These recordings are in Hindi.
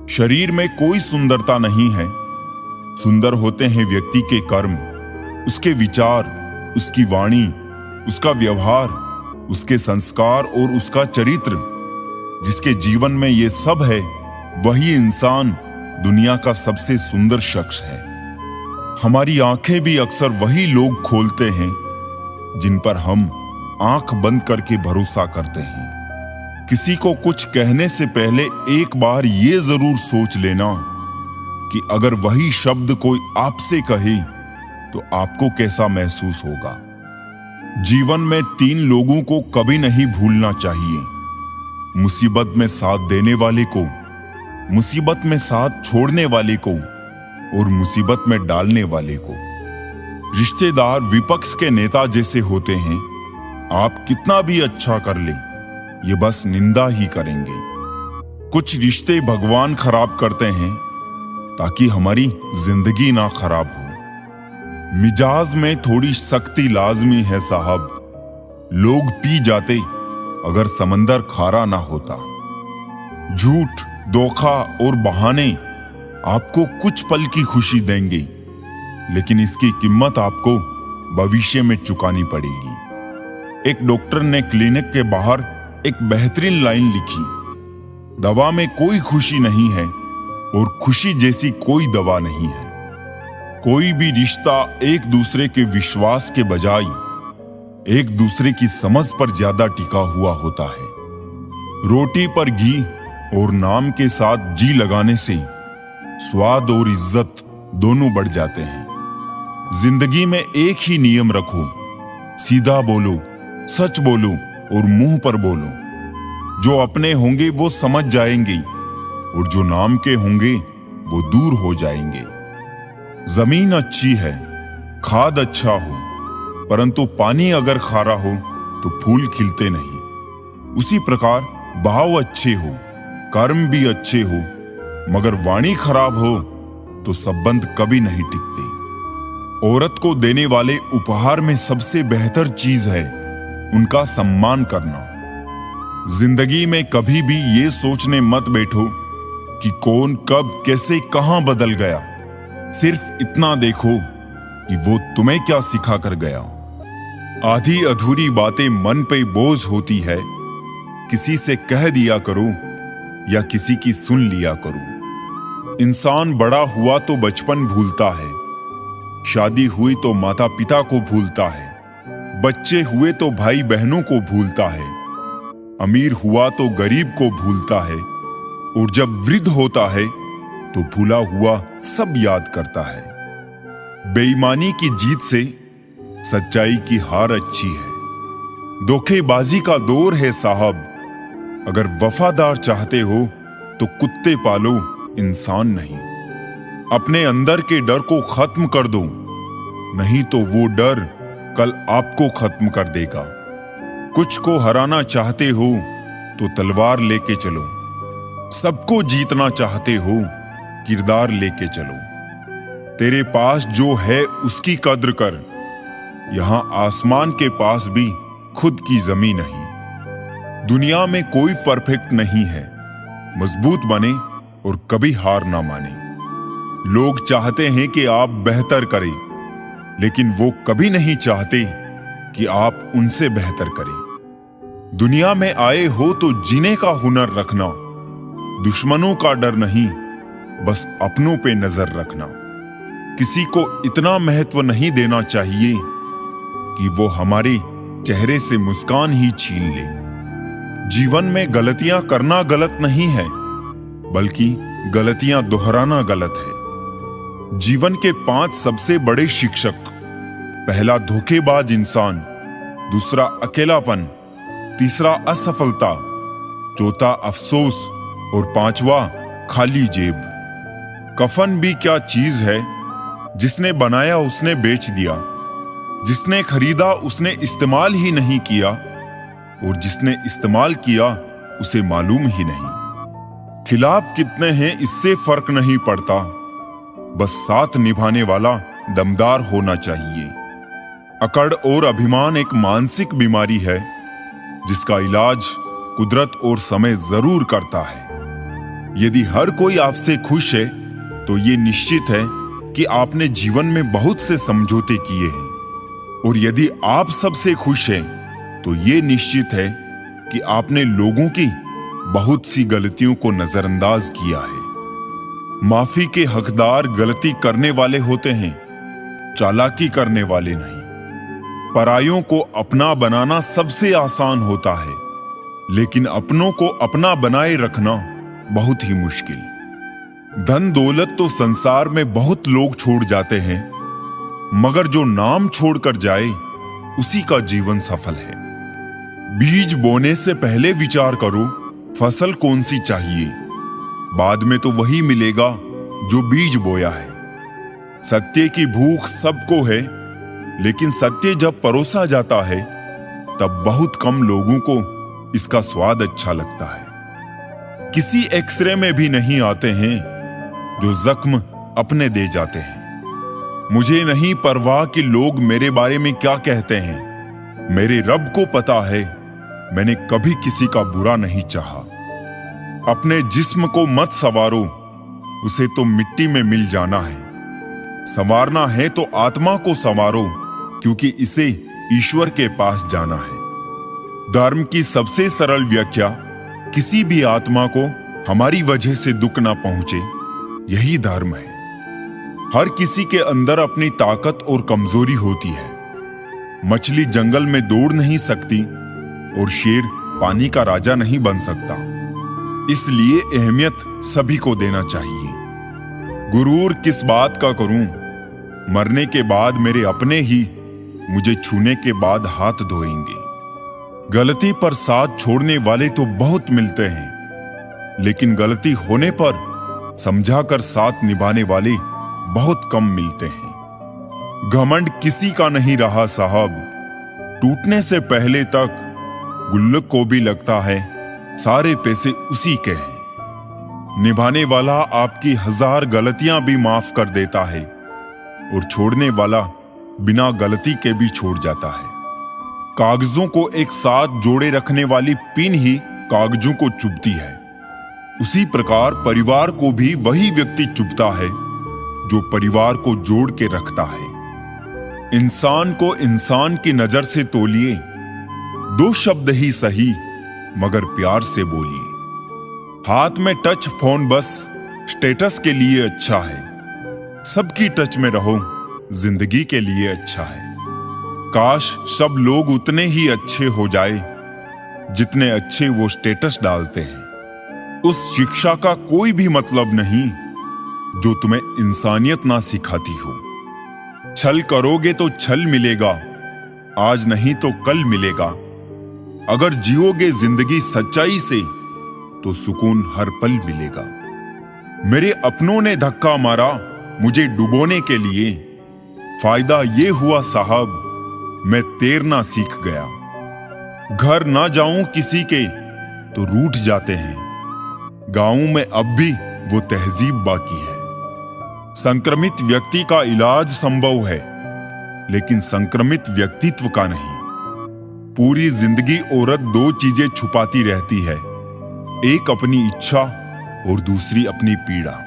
शरीर में कोई सुंदरता नहीं है। सुंदर होते हैं व्यक्ति के कर्म, उसके विचार, उसकी वाणी, उसका व्यवहार, उसके संस्कार और उसका चरित्र। जिसके जीवन में ये सब है वही इंसान दुनिया का सबसे सुंदर शख्स है। हमारी आंखें भी अक्सर वही लोग खोलते हैं जिन पर हम आंख बंद करके भरोसा करते हैं। किसी को कुछ कहने से पहले एक बार ये जरूर सोच लेना कि अगर वही शब्द कोई आपसे कहे तो आपको कैसा महसूस होगा। जीवन में 3 लोगों को कभी नहीं भूलना चाहिए: मुसीबत में साथ देने वाले को, मुसीबत में साथ छोड़ने वाले को और मुसीबत में डालने वाले को। रिश्तेदार विपक्ष के नेता जैसे होते हैं। आप कितना भी अच्छा कर लें, ये बस निंदा ही करेंगे। कुछ रिश्ते भगवान खराब करते हैं ताकि हमारी जिंदगी ना खराब हो। मिजाज में थोड़ी सख्ती लाजमी है साहब। लोग पी जाते अगर समंदर खारा ना होता। झूठ, धोखा और बहाने आपको कुछ पल की खुशी देंगे, लेकिन इसकी कीमत आपको भविष्य में चुकानी पड़ेगी। एक डॉक्टर ने क्लिनिक के बाहर एक बेहतरीन लाइन लिखी: दवा में कोई खुशी नहीं है और खुशी जैसी कोई दवा नहीं है। कोई भी रिश्ता एक दूसरे के विश्वास के बजाय एक दूसरे की समझ पर ज्यादा टिका हुआ होता है। रोटी पर घी और नाम के साथ जी लगाने से स्वाद और इज्जत दोनों बढ़ जाते हैं। जिंदगी में एक ही नियम रखो: सीधा बोलो, सच बोलो और मुंह पर बोलो। जो अपने होंगे वो समझ जाएंगे और जो नाम के होंगे वो दूर हो जाएंगे। जमीन अच्छी है, खाद अच्छा हो, परंतु पानी अगर खारा हो तो फूल खिलते नहीं। उसी प्रकार भाव अच्छे हो, कर्म भी अच्छे हो, मगर वाणी खराब हो तो संबंध कभी नहीं टिकते। औरत को देने वाले उपहार में सबसे बेहतर चीज है उनका सम्मान करना। जिंदगी में कभी भी ये सोचने मत बैठो कि कौन कब कैसे कहां बदल गया। सिर्फ इतना देखो कि वो तुम्हें क्या सिखा कर गया। आधी अधूरी बातें मन पे बोझ होती है। किसी से कह दिया करो या किसी की सुन लिया करो। इंसान बड़ा हुआ तो बचपन भूलता है, शादी हुई तो माता पिता को भूलता है, बच्चे हुए तो भाई बहनों को भूलता है, अमीर हुआ तो गरीब को भूलता है, और जब वृद्ध होता है तो भूला हुआ सब याद करता है। बेईमानी की जीत से सच्चाई की हार अच्छी है। धोखेबाजी का दौर है साहब। अगर वफादार चाहते हो तो कुत्ते पालो, इंसान नहीं। अपने अंदर के डर को खत्म कर दो, नहीं तो वो डर कल आपको खत्म कर देगा। कुछ को हराना चाहते हो तो तलवार लेके चलो। सबको जीतना चाहते हो किरदार लेके चलो। तेरे पास जो है उसकी कद्र कर। यहां आसमान के पास भी खुद की जमीन नहीं। दुनिया में कोई परफेक्ट नहीं है। मजबूत बने और कभी हार ना माने। लोग चाहते हैं कि आप बेहतर करें, लेकिन वो कभी नहीं चाहते कि आप उनसे बेहतर करें। दुनिया में आए हो तो जीने का हुनर रखना। दुश्मनों का डर नहीं, बस अपनों पे नजर रखना। किसी को इतना महत्व नहीं देना चाहिए कि वो हमारे चेहरे से मुस्कान ही छीन ले। जीवन में गलतियां करना गलत नहीं है, बल्कि गलतियां दोहराना गलत है। जीवन के 5 सबसे बड़े शिक्षक: पहला धोखेबाज इंसान, दूसरा अकेलापन, तीसरा असफलता, चौथा अफसोस और 5वां खाली जेब। कफन भी क्या चीज है, जिसने बनाया उसने बेच दिया, जिसने खरीदा उसने इस्तेमाल ही नहीं किया, और जिसने इस्तेमाल किया उसे मालूम ही नहीं। खिलाफ कितने हैं इससे फर्क नहीं पड़ता, बस साथ निभाने वाला दमदार होना चाहिए। अकड़ और अभिमान एक मानसिक बीमारी है जिसका इलाज कुदरत और समय जरूर करता है। यदि हर कोई आपसे खुश है तो ये निश्चित है कि आपने जीवन में बहुत से समझौते किए हैं, और यदि आप सबसे खुश हैं तो ये निश्चित है कि आपने लोगों की बहुत सी गलतियों को नजरअंदाज किया है। माफी के हकदार गलती करने वाले होते हैं, चालाकी करने वाले नहीं। परायों को अपना बनाना सबसे आसान होता है, लेकिन अपनों को अपना बनाए रखना बहुत ही मुश्किल। धन दौलत तो संसार में बहुत लोग छोड़ जाते हैं, मगर जो नाम छोड़कर जाए उसी का जीवन सफल है। बीज बोने से पहले विचार करो फसल कौन सी चाहिए, बाद में तो वही मिलेगा जो बीज बोया है। सत्य की भूख सबको है, लेकिन सत्य जब परोसा जाता है तब बहुत कम लोगों को इसका स्वाद अच्छा लगता है। किसी एक्सरे में भी नहीं आते हैं जो जख्म अपने दे जाते हैं। मुझे नहीं परवाह कि लोग मेरे बारे में क्या कहते हैं, मेरे रब को पता है मैंने कभी किसी का बुरा नहीं चाहा। अपने जिस्म को मत संवारो, उसे तो मिट्टी में मिल जाना है। संवारना है तो आत्मा को संवारो, क्योंकि इसे ईश्वर के पास जाना है। धर्म की सबसे सरल व्याख्या किसी भी आत्मा को हमारी वजह से दुख ना पहुंचे, यही धर्म है। हर किसी के अंदर अपनी ताकत और कमजोरी होती है। मछली जंगल में दौड़ नहीं सकती और शेर पानी का राजा नहीं बन सकता, इसलिए अहमियत सभी को देना चाहिए। गुरूर किस बात का करूं, मरने के बाद मेरे अपने ही मुझे छूने के बाद हाथ धोएंगे। गलती पर साथ छोड़ने वाले तो बहुत मिलते हैं, लेकिन गलती होने पर समझाकर साथ निभाने वाले बहुत कम मिलते हैं। घमंड किसी का नहीं रहा साहब, टूटने से पहले तक गुल्लक को भी लगता है सारे पैसे उसी के हैं। निभाने वाला आपकी 1000 गलतियां भी माफ कर देता है, और छोड़ने वाला बिना गलती के भी छोड़ जाता है। कागजों को एक साथ जोड़े रखने वाली पिन ही कागजों को चुभती है। उसी प्रकार परिवार को भी वही व्यक्ति चुभता है जो परिवार को जोड़ के रखता है। इंसान को इंसान की नजर से तोलिए, 2 शब्द ही सही मगर प्यार से बोलिए। हाथ में टच फोन बस स्टेटस के लिए अच्छा है, सबकी टच में रहो जिंदगी के लिए अच्छा है। काश सब लोग उतने ही अच्छे हो जाए जितने अच्छे वो स्टेटस डालते हैं। उस शिक्षा का कोई भी मतलब नहीं जो तुम्हें इंसानियत ना सिखाती हो। छल करोगे तो छल मिलेगा, आज नहीं तो कल मिलेगा। अगर जियोगे जिंदगी सच्चाई से तो सुकून हर पल मिलेगा। मेरे अपनों ने धक्का मारा मुझे डुबोने के लिए, फायदा ये हुआ साहब मैं तैरना सीख गया। घर ना जाऊं किसी के तो रूठ जाते हैं, गांव में अब भी वो तहजीब बाकी है। संक्रमित व्यक्ति का इलाज संभव है, लेकिन संक्रमित व्यक्तित्व का नहीं। पूरी जिंदगी औरत 2 चीजें छुपाती रहती है, एक अपनी इच्छा और दूसरी अपनी पीड़ा।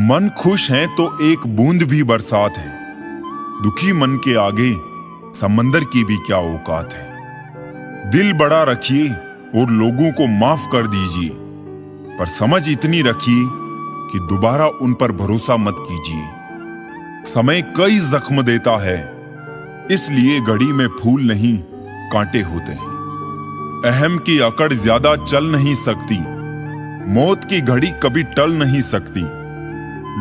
मन खुश है तो एक बूंद भी बरसात है, दुखी मन के आगे समंदर की भी क्या औकात है। दिल बड़ा रखिए और लोगों को माफ कर दीजिए, पर समझ इतनी रखिए कि दोबारा उन पर भरोसा मत कीजिए। समय कई जख्म देता है, इसलिए घड़ी में फूल नहीं कांटे होते हैं। अहम की अकड़ ज्यादा चल नहीं सकती, मौत की घड़ी कभी टल नहीं सकती।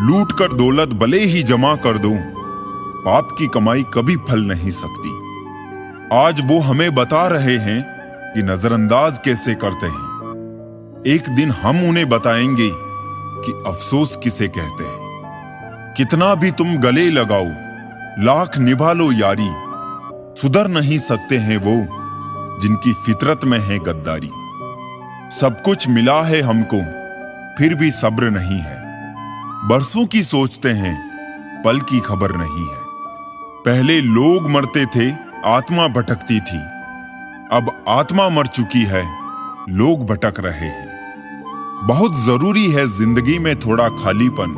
लूट कर दौलत भले ही जमा कर दो, पाप की कमाई कभी फल नहीं सकती। आज वो हमें बता रहे हैं कि नजरअंदाज कैसे करते हैं। एक दिन हम उन्हें बताएंगे कि अफसोस किसे कहते हैं। कितना भी तुम गले लगाओ, लाख निभा लो यारी, सुधर नहीं सकते हैं वो जिनकी फितरत में है गद्दारी। सब कुछ मिला है हमको फिर भी सब्र नहीं है, बरसों की सोचते हैं पल की खबर नहीं है। पहले लोग मरते थे आत्मा भटकती थी, अब आत्मा मर चुकी है लोग भटक रहे हैं। बहुत जरूरी है जिंदगी में थोड़ा खालीपन,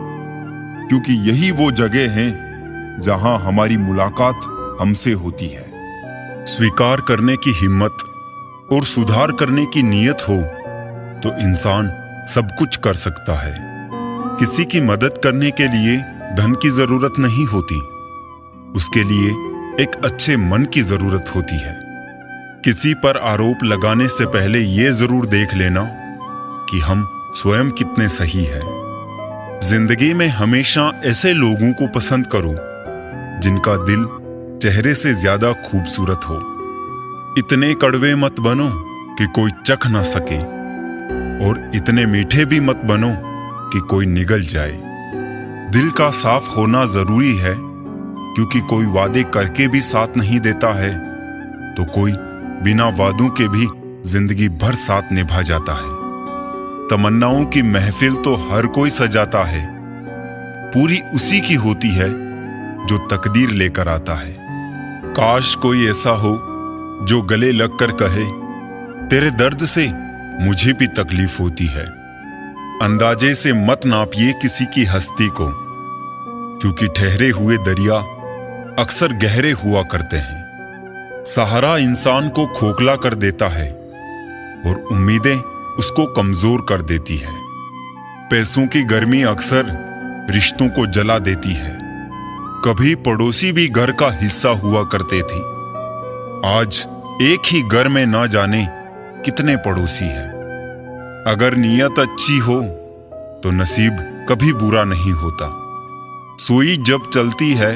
क्योंकि यही वो जगह है जहां हमारी मुलाकात हमसे होती है। स्वीकार करने की हिम्मत और सुधार करने की नीयत हो तो इंसान सब कुछ कर सकता है। किसी की मदद करने के लिए धन की जरूरत नहीं होती, उसके लिए एक अच्छे मन की जरूरत होती है। किसी पर आरोप लगाने से पहले ये जरूर देख लेना कि हम स्वयं कितने सही हैं। जिंदगी में हमेशा ऐसे लोगों को पसंद करो जिनका दिल चेहरे से ज्यादा खूबसूरत हो। इतने कड़वे मत बनो कि कोई चख ना सके, और इतने मीठे भी मत बनो कि कोई निगल जाए। दिल का साफ होना जरूरी है, क्योंकि कोई वादे करके भी साथ नहीं देता है तो कोई बिना वादों के भी जिंदगी भर साथ निभा जाता है। तमन्नाओं की महफिल तो हर कोई सजाता है, पूरी उसी की होती है जो तकदीर लेकर आता है। काश कोई ऐसा हो जो गले लगकर कहे, तेरे दर्द से मुझे भी तकलीफ होती है। अंदाजे से मत नापिए किसी की हस्ती को, क्योंकि ठहरे हुए दरिया अक्सर गहरे हुआ करते हैं। सहारा इंसान को खोखला कर देता है और उम्मीदें उसको कमजोर कर देती है। पैसों की गर्मी अक्सर रिश्तों को जला देती है। कभी पड़ोसी भी घर का हिस्सा हुआ करते थे, आज एक ही घर में ना जाने कितने पड़ोसी हैं। अगर नीयत अच्छी हो तो नसीब कभी बुरा नहीं होता। सुई जब चलती है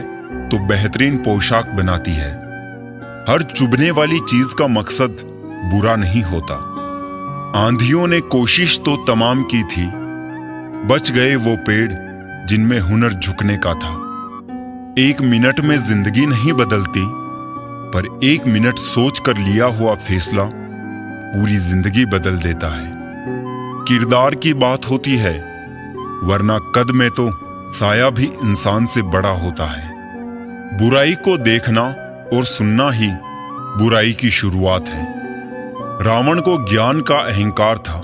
तो बेहतरीन पोशाक बनाती है। हर चुभने वाली चीज का मकसद बुरा नहीं होता। आंधियों ने कोशिश तो तमाम की थी, बच गए वो पेड़ जिनमें हुनर झुकने का था। एक मिनट में जिंदगी नहीं बदलती, पर एक मिनट सोच कर लिया हुआ फैसला पूरी जिंदगी बदल देता है। किरदार की बात होती है, वरना कद में तो साया भी इंसान से बड़ा होता है। बुराई को देखना और सुनना ही बुराई की शुरुआत है। रावण को ज्ञान का अहंकार था,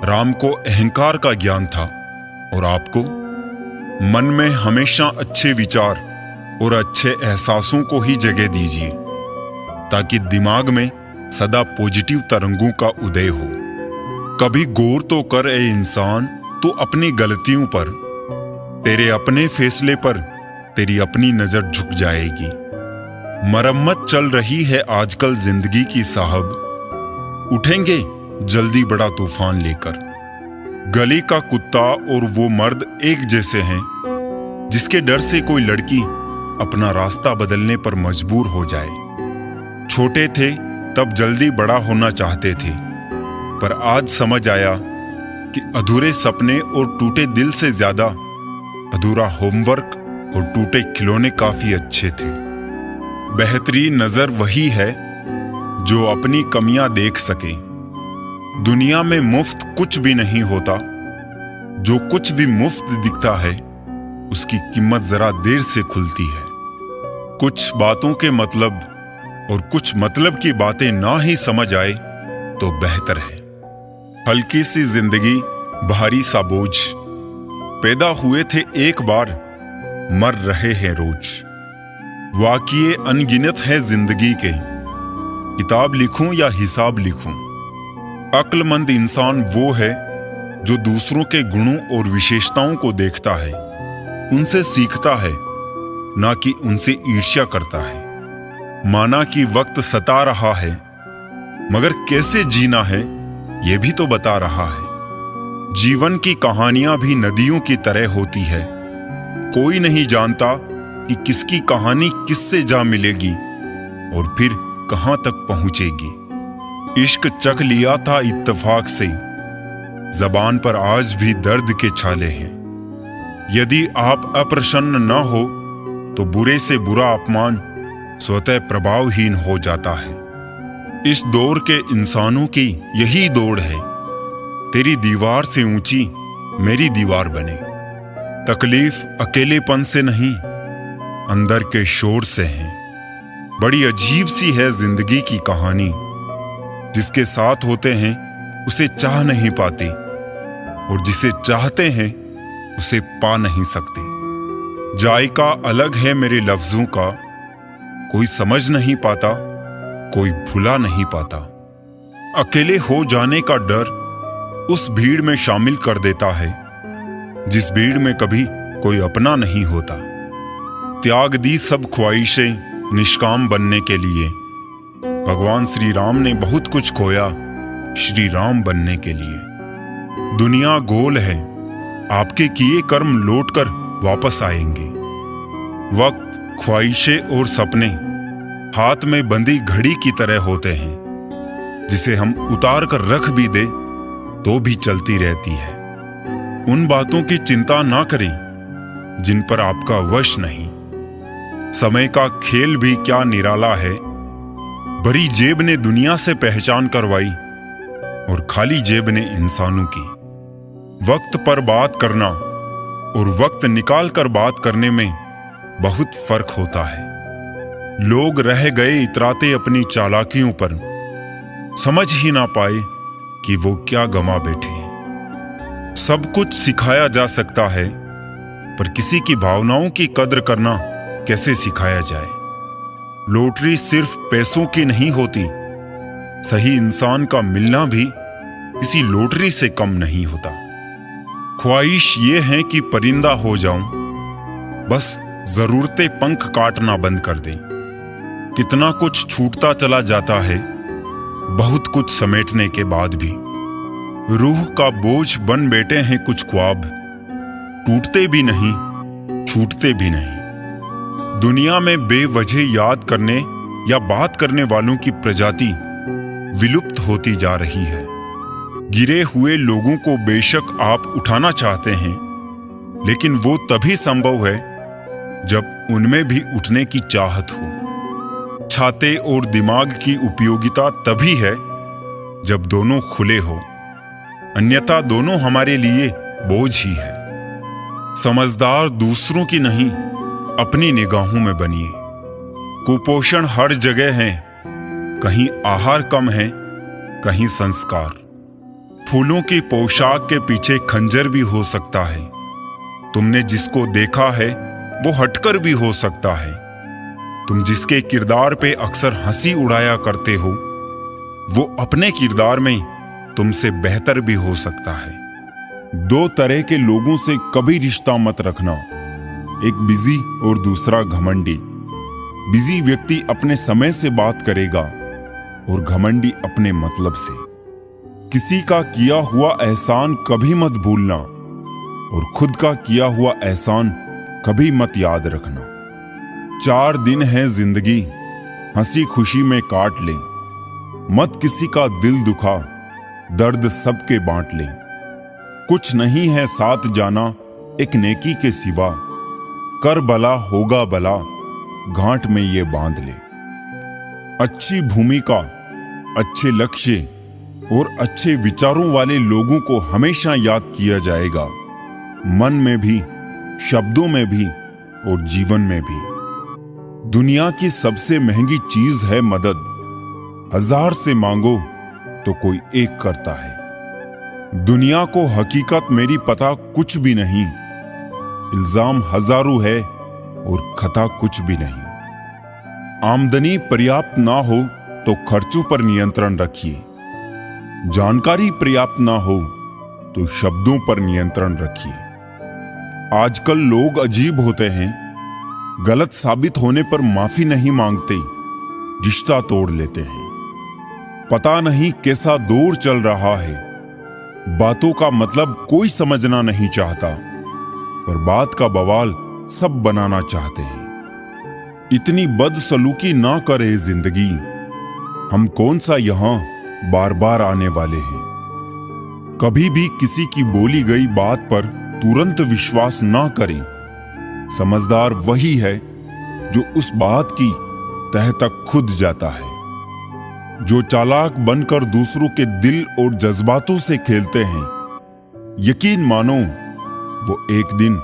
राम को अहंकार का ज्ञान था, और आपको मन में हमेशा अच्छे विचार और अच्छे एहसासों को ही जगह दीजिए, ताकि दिमाग में सदा पॉजिटिव तरंगों का उदय हो। कभी गौर तो कर ए इंसान, तू अपनी गलतियों पर, तेरे अपने फैसले पर तेरी अपनी नजर झुक जाएगी। मरम्मत चल रही है आजकल जिंदगी की साहब, उठेंगे जल्दी बड़ा तूफान लेकर। गली का कुत्ता और वो मर्द एक जैसे हैं, जिसके डर से कोई लड़की अपना रास्ता बदलने पर मजबूर हो जाए। छोटे थे तब जल्दी बड़ा होना चाहते थे, पर आज समझ आया कि अधूरे सपने और टूटे दिल से ज्यादा अधूरा होमवर्क और टूटे खिलौने काफी अच्छे थे। बेहतरीन नजर वही है जो अपनी कमियां देख सके। दुनिया में मुफ्त कुछ भी नहीं होता, जो कुछ भी मुफ्त दिखता है उसकी कीमत जरा देर से खुलती है। कुछ बातों के मतलब और कुछ मतलब की बातें ना ही समझ आए तो बेहतर है। हल्की सी जिंदगी भारी सा बोझ, पैदा हुए थे एक बार, मर रहे हैं रोज। वाक़िए अनगिनत है जिंदगी के, किताब लिखूं या हिसाब लिखूं। अक्लमंद इंसान वो है जो दूसरों के गुणों और विशेषताओं को देखता है, उनसे सीखता है, ना कि उनसे ईर्ष्या करता है। माना कि वक्त सता रहा है, मगर कैसे जीना है यह भी तो बता रहा है। जीवन की कहानियां भी नदियों की तरह होती है, कोई नहीं जानता कि किसकी कहानी किससे जा मिलेगी और फिर कहां तक पहुंचेगी। इश्क चख लिया था इत्तेफाक से, जबान पर आज भी दर्द के छाले हैं। यदि आप अप्रसन्न न हो तो बुरे से बुरा अपमान स्वतः प्रभावहीन हो जाता है। इस दौर के इंसानों की यही दौड़ है, तेरी दीवार से ऊंची मेरी दीवार बने। तकलीफ अकेलेपन से नहीं, अंदर के शोर से है। बड़ी अजीब सी है जिंदगी की कहानी, जिसके साथ होते हैं उसे चाह नहीं पाते, और जिसे चाहते हैं उसे पा नहीं सकते। जायका अलग है मेरे लफ्जों का, कोई समझ नहीं पाता, कोई भुला नहीं पाता। अकेले हो जाने का डर उस भीड़ में शामिल कर देता है जिस भीड़ में कभी कोई अपना नहीं होता। त्याग दी सब ख्वाहिशें निष्काम बनने के लिए। भगवान श्री राम ने बहुत कुछ खोया श्री राम बनने के लिए। दुनिया गोल है, आपके किए कर्म लौटकर वापस आएंगे। वक्त, ख्वाहिशें और सपने हाथ में बंधी घड़ी की तरह होते हैं, जिसे हम उतार कर रख भी दे तो भी चलती रहती है। उन बातों की चिंता ना करें जिन पर आपका वश नहीं। समय का खेल भी क्या निराला है। भरी जेब ने दुनिया से पहचान करवाई और खाली जेब ने इंसानों की। वक्त पर बात करना और वक्त निकाल कर बात करने में बहुत फर्क होता है। लोग रह गए इतराते अपनी चालाकियों पर, समझ ही ना पाए कि वो क्या गंवा बैठे। सब कुछ सिखाया जा सकता है, पर किसी की भावनाओं की कद्र करना कैसे सिखाया जाए। लॉटरी सिर्फ पैसों की नहीं होती, सही इंसान का मिलना भी किसी लॉटरी से कम नहीं होता। ख्वाहिश ये है कि परिंदा हो जाऊं, बस जरूरतें पंख काटना बंद कर दें। कितना कुछ छूटता चला जाता है बहुत कुछ समेटने के बाद भी। रूह का बोझ बन बैठे हैं कुछ ख्वाब, टूटते भी नहीं छूटते भी नहीं। दुनिया में बेवजह याद करने या बात करने वालों की प्रजाति विलुप्त होती जा रही है। गिरे हुए लोगों को बेशक आप उठाना चाहते हैं, लेकिन वो तभी संभव है जब उनमें भी उठने की चाहत हो। छाते और दिमाग की उपयोगिता तभी है जब दोनों खुले हो, अन्यथा दोनों हमारे लिए बोझ ही है। समझदार दूसरों की नहीं अपनी निगाहों में बनिए। कुपोषण हर जगह है, कहीं आहार कम है, कहीं संस्कार। फूलों की पोशाक के पीछे खंजर भी हो सकता है। तुमने जिसको देखा है वो हटकर भी हो सकता है। तुम जिसके किरदार पे अक्सर हंसी उड़ाया करते हो, वो अपने किरदार में तुमसे बेहतर भी हो सकता है। दो तरह के लोगों से कभी रिश्ता मत रखना, एक बिजी और दूसरा घमंडी। बिजी व्यक्ति अपने समय से बात करेगा और घमंडी अपने मतलब से। किसी का किया हुआ एहसान कभी मत भूलना और खुद का किया हुआ एहसान कभी मत याद रखना। 4 दिन है जिंदगी, हंसी खुशी में काट ले। मत किसी का दिल दुखा, दर्द सबके बांट ले। कुछ नहीं है साथ जाना एक नेकी के सिवा। कर भला होगा भला, घाट में ये बांध ले। अच्छी भूमिका, अच्छे लक्ष्य और अच्छे विचारों वाले लोगों को हमेशा याद किया जाएगा, मन में भी, शब्दों में भी और जीवन में भी। दुनिया की सबसे महंगी चीज है मदद। 1000 से मांगो तो कोई एक करता है। दुनिया को हकीकत मेरी पता कुछ भी नहीं। इल्जाम हजारों है और खता कुछ भी नहीं। आमदनी पर्याप्त ना हो तो खर्चों पर नियंत्रण रखिए। जानकारी पर्याप्त ना हो तो शब्दों पर नियंत्रण रखिए। आजकल लोग अजीब होते हैं, गलत साबित होने पर माफी नहीं मांगते, रिश्ता तोड़ लेते हैं। पता नहीं कैसा दौर चल रहा है, बातों का मतलब कोई समझना नहीं चाहता, पर बात का बवाल सब बनाना चाहते हैं। इतनी बदसलूकी ना करे जिंदगी, हम कौन सा यहां बार बार आने वाले हैं। कभी भी किसी की बोली गई बात पर तुरंत विश्वास ना करें। समझदार वही है जो उस बात की तह तक खुद जाता है। जो चालाक बनकर दूसरों के दिल और जज्बातों से खेलते हैं, यकीन मानो वो एक दिन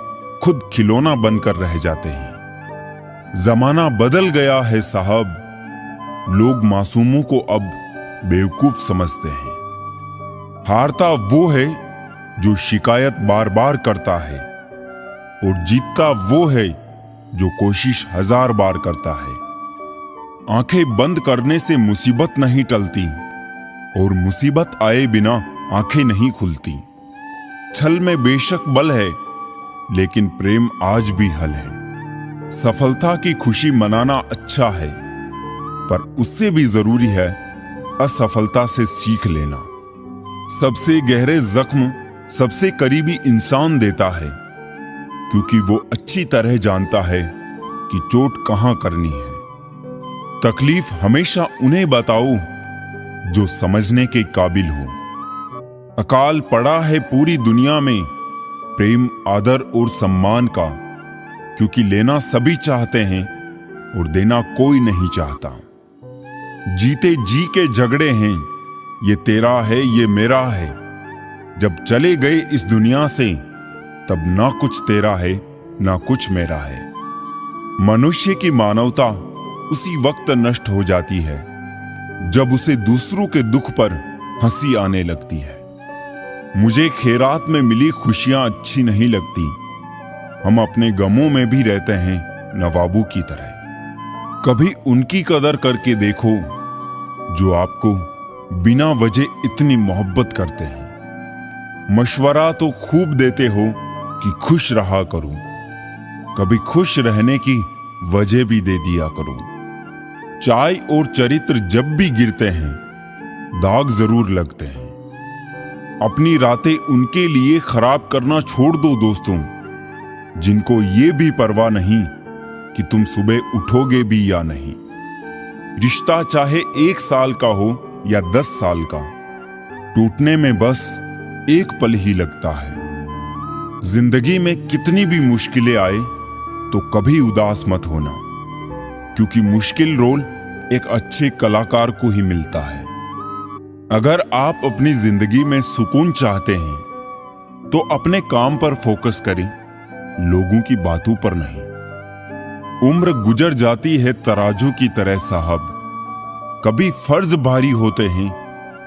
खुद खिलौना बनकर रह जाते हैं। जमाना बदल गया है साहब, लोग मासूमों को अब बेवकूफ समझते हैं। हारता वो है जो शिकायत बार बार करता है, और जीतता वो है जो कोशिश 1000 बार करता है। आंखें बंद करने से मुसीबत नहीं टलती, और मुसीबत आए बिना आंखें नहीं खुलती। छल में बेशक बल है, लेकिन प्रेम आज भी हल है। सफलता की खुशी मनाना अच्छा है, पर उससे भी जरूरी है असफलता से सीख लेना। सबसे गहरे जख्म सबसे करीबी इंसान देता है, क्योंकि वो अच्छी तरह जानता है कि चोट कहां करनी है। तकलीफ हमेशा उन्हें बताओ जो समझने के काबिल हो। अकाल पड़ा है पूरी दुनिया में प्रेम, आदर और सम्मान का, क्योंकि लेना सभी चाहते हैं और देना कोई नहीं चाहता। जीते जी के झगड़े हैं, ये तेरा है ये मेरा है। जब चले गए इस दुनिया से, तब ना कुछ तेरा है ना कुछ मेरा है। मनुष्य की मानवता उसी वक्त नष्ट हो जाती है जब उसे दूसरों के दुख पर हंसी आने लगती है। मुझे खैरात में मिली खुशियां अच्छी नहीं लगती। हम अपने गमों में भी रहते हैं नवाबों की तरह। कभी उनकी कदर करके देखो जो आपको बिना वजह इतनी मोहब्बत करते हैं। मशवरा तो खूब देते हो कि खुश रहा करूं, कभी खुश रहने की वजह भी दे दिया करूं। चाय और चरित्र जब भी गिरते हैं, दाग जरूर लगते हैं। अपनी रातें उनके लिए खराब करना छोड़ दो दोस्तों, जिनको ये भी परवाह नहीं कि तुम सुबह उठोगे भी या नहीं। रिश्ता चाहे 1 साल का हो या 10 साल का, टूटने में बस एक पल ही लगता है। जिंदगी में कितनी भी मुश्किलें आए तो कभी उदास मत होना, क्योंकि मुश्किल रोल एक अच्छे कलाकार को ही मिलता है। अगर आप अपनी जिंदगी में सुकून चाहते हैं तो अपने काम पर फोकस करें, लोगों की बातों पर नहीं। उम्र गुजर जाती है तराजू की तरह साहब, कभी फर्ज भारी होते हैं,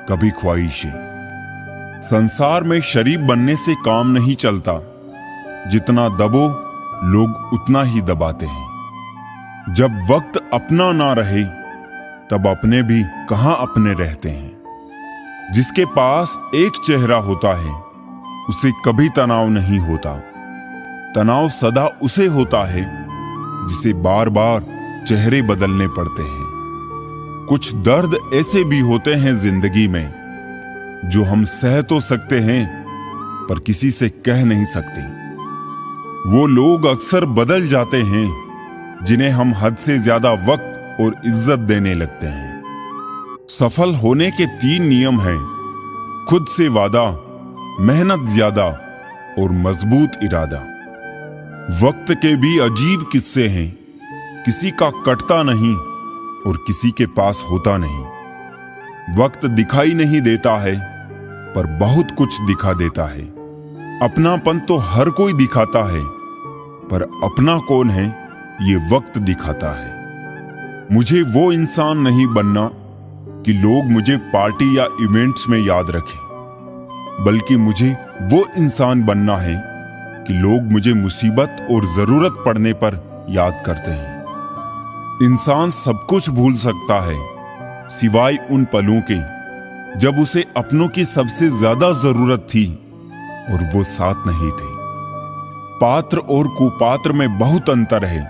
कभी ख्वाहिशें। संसार में शरीफ बनने से काम नहीं चलता, जितना दबो लोग उतना ही दबाते हैं। जब वक्त अपना ना रहे, तब अपने भी कहां अपने रहते हैं। जिसके पास एक चेहरा होता है, उसे कभी तनाव नहीं होता। तनाव सदा उसे होता है जिसे बार बार चेहरे बदलने पड़ते हैं। कुछ दर्द ऐसे भी होते हैं जिंदगी में जो हम सह तो सकते हैं, पर किसी से कह नहीं सकते। वो लोग अक्सर बदल जाते हैं जिन्हें हम हद से ज्यादा वक्त और इज्जत देने लगते हैं। सफल होने के 3 नियम हैं: खुद से वादा, मेहनत ज्यादा और मजबूत इरादा। वक्त के भी अजीब किस्से हैं, किसी का कटता नहीं और किसी के पास होता नहीं। वक्त दिखाई नहीं देता है, पर बहुत कुछ दिखा देता है। अपनापन तो हर कोई दिखाता है, पर अपना कौन है ये वक्त दिखाता है। मुझे वो इंसान नहीं बनना कि लोग मुझे पार्टी या इवेंट्स में याद रखें, बल्कि मुझे वो इंसान बनना है कि लोग मुझे मुसीबत और जरूरत पड़ने पर याद करते हैं। इंसान सब कुछ भूल सकता है सिवाय उन पलों के जब उसे अपनों की सबसे ज्यादा जरूरत थी और वो साथ नहीं थे। पात्र और कुपात्र में बहुत अंतर है।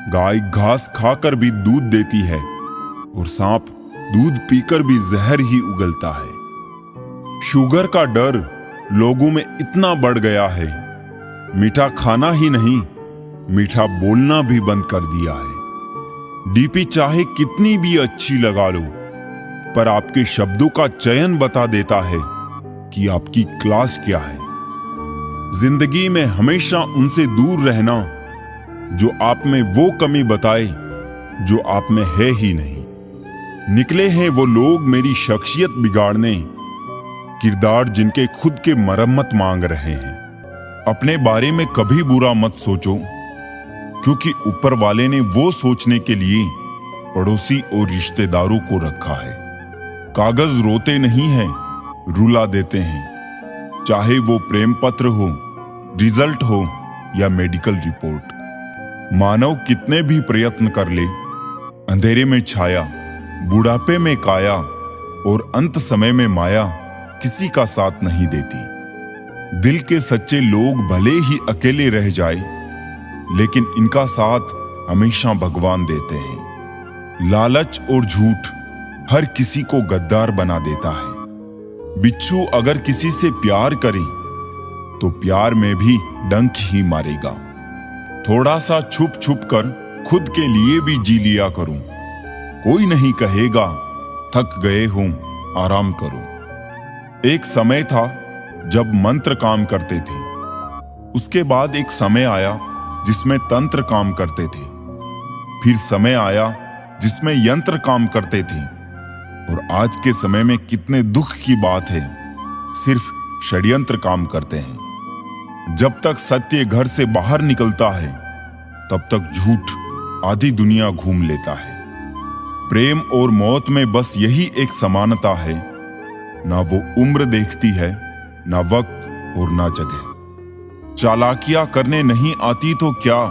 गाय घास खाकर भी दूध देती है और सांप दूध पीकर भी जहर ही उगलता है। शुगर का डर लोगों में इतना बढ़ गया है, मीठा खाना ही नहीं, मीठा बोलना भी बंद कर दिया है। डीपी चाहे कितनी भी अच्छी लगा लो, पर आपके शब्दों का चयन बता देता है कि आपकी क्लास क्या है। जिंदगी में हमेशा उनसे दूर रहना जो आप में वो कमी बताए जो आप में है ही नहीं। निकले हैं वो लोग मेरी शख्सियत बिगाड़ने, किरदार जिनके खुद के मरम्मत मांग रहे हैं। अपने बारे में कभी बुरा मत सोचो, क्योंकि ऊपर वाले ने वो सोचने के लिए पड़ोसी और रिश्तेदारों को रखा है। कागज रोते नहीं हैं, रुला देते हैं। चाहे वो प्रेम पत्र हो, रिजल्ट हो या मेडिकल रिपोर्ट। मानव कितने भी प्रयत्न कर ले, अंधेरे में छाया, बुढ़ापे में काया और अंत समय में माया किसी का साथ नहीं देती। दिल के सच्चे लोग भले ही अकेले रह जाए, लेकिन इनका साथ हमेशा भगवान देते हैं। लालच और झूठ हर किसी को गद्दार बना देता है। बिच्छू अगर किसी से प्यार करे तो प्यार में भी डंक ही मारेगा। थोड़ा सा छुप छुप कर खुद के लिए भी जी लिया करूं, कोई नहीं कहेगा थक गए हो आराम करो। एक समय था जब मंत्र काम करते थे, उसके बाद एक समय आया जिसमें तंत्र काम करते थे, फिर समय आया जिसमें यंत्र काम करते थे, और आज के समय में कितने दुख की बात है, सिर्फ षड्यंत्र काम करते हैं। जब तक सत्य घर से बाहर निकलता है तब तक झूठ आधी दुनिया घूम लेता है। प्रेम और मौत में बस यही एक समानता है, ना वो उम्र देखती है, ना वक्त और ना जगह। चालाकियां करने नहीं आती तो क्या,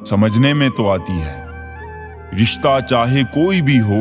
समझने में तो आती है। रिश्ता चाहे कोई भी हो,